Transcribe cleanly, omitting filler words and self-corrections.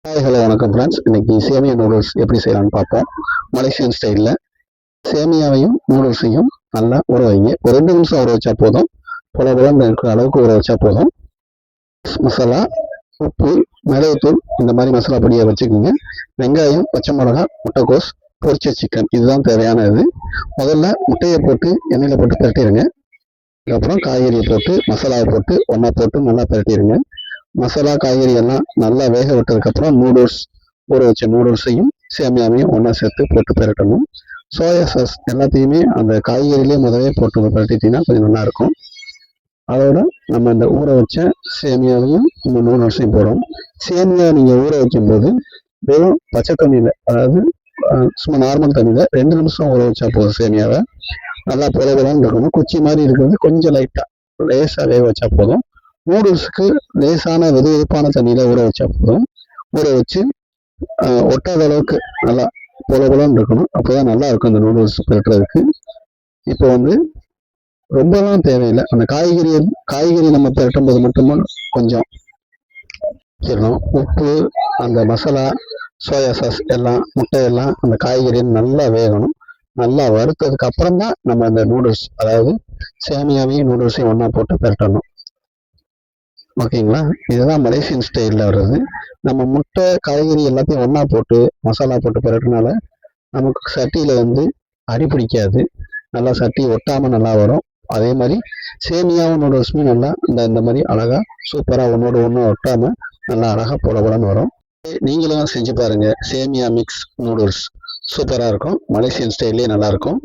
Hi hello வணக்கம் friends. இன்னைக்கு சேமியா நூடுல்ஸ் எப்படி செய்யலாம்னு பார்ப்போம். மலேசியன் ஸ்டைலில் சேமியாவையும் நூடுல்ஸையும் நல்லா ஊற வைங்க. ஒரு 2 நிமிஷம் ஊற வச்சா போதும். புலபுலன்னு இருக்கிற அளவுக்கு ஊற வச்சா போதும். மசாலா, உப்பு, மிளகுத்தூள் இந்த மாதிரி மசாலா பொடியை வச்சுக்கோங்க. வெங்காயம், பச்சை மிளகா, முட்டைக்கோஸ், பொரிச்ச சிக்கன் இதுதான் தேவையான இது. முதல்ல முட்டையை போட்டு எண்ணெயில் போட்டு பரட்டிடுங்க. அதுக்கப்புறம் காய்கறியை போட்டு மசாலாவை போட்டு ஒன்றா போட்டு நல்லா பரட்டிடுங்க. மசாலா காய்கறி எல்லாம் நல்லா வேக விட்டதுக்கப்புறம் ஊற வச்ச நூடுல்ஸையும் சேமியாவையும் ஒன்றா சேர்த்து போட்டு பரட்டணும். சோயா சாஸ் எல்லாத்தையுமே அந்த காய்கறியிலே முதவே போட்டு பரட்டிட்டீங்கன்னா கொஞ்சம் நல்லா இருக்கும். அதோட நம்ம இந்த ஊற வச்ச சேமியாவையும் இந்த நூடுல்ஸையும் போடும். சேமியா நீங்கள் ஊற வைக்கும்போது வெறும் பச்சை தண்ணியில், அதாவது சும்மா நார்மல் தண்ணியில் 2 நிமிஷம் ஊற வச்சா போதும். சேமியாவை நல்லா புலபுலன்னு இருக்கணும். குச்சி மாதிரி இருக்கிறது கொஞ்சம் லேசாக வேக வச்சா போதும். நூடுல்ஸுக்கு லேசான வெதுவெதுப்பான தண்ணியில் ஊற வச்சா போதும். ஊற வச்சு ஒட்டாத அளவுக்கு நல்லா புலன்னு இருக்கணும். அப்போதான் நல்லா இருக்கும் அந்த நூடுல்ஸ் பெருட்டுறதுக்கு. இப்போ ரொம்பலாம் தேவையில்லை. அந்த காய்கறி நம்ம பெரட்டும் போது மட்டுமா கொஞ்சம் வச்சிடணும். உப்பு, அந்த மசாலா, சோயா சாஸ் எல்லாம், முட்டையெல்லாம் அந்த காய்கறி நல்லா வேகணும். நல்லா வறுத்ததுக்கு அப்புறம் தான் நம்ம அந்த நூடுல்ஸ், அதாவது சேமியாவையும் நூடுல்ஸையும் ஒன்றா போட்டு பெரட்டணும். ஓகேங்களா? இதுதான் மலேசியன் ஸ்டைலில் வர்றது. நம்ம முட்டை, காய்கறி எல்லாத்தையும் ஒன்றா போட்டு மசாலா போட்டு பெரட்டுனால நமக்கு சட்டியில் அடி பிடிக்காது. நல்லா சட்டி ஒட்டாமல் நல்லா வரும். அதே மாதிரி சேமியாவும் நூடுல்ஸுமே நல்லா இந்த மாதிரி அழகாக சூப்பராக ஒன்றோடு ஒன்று ஒட்டாமல் நல்லா அழகாக புலன்னு வரும். நீங்களும் செஞ்சு பாருங்கள். சேமியா மிக்ஸ் நூடுல்ஸ் சூப்பராக இருக்கும். மலேசியன் ஸ்டைல்லே நல்லாயிருக்கும்.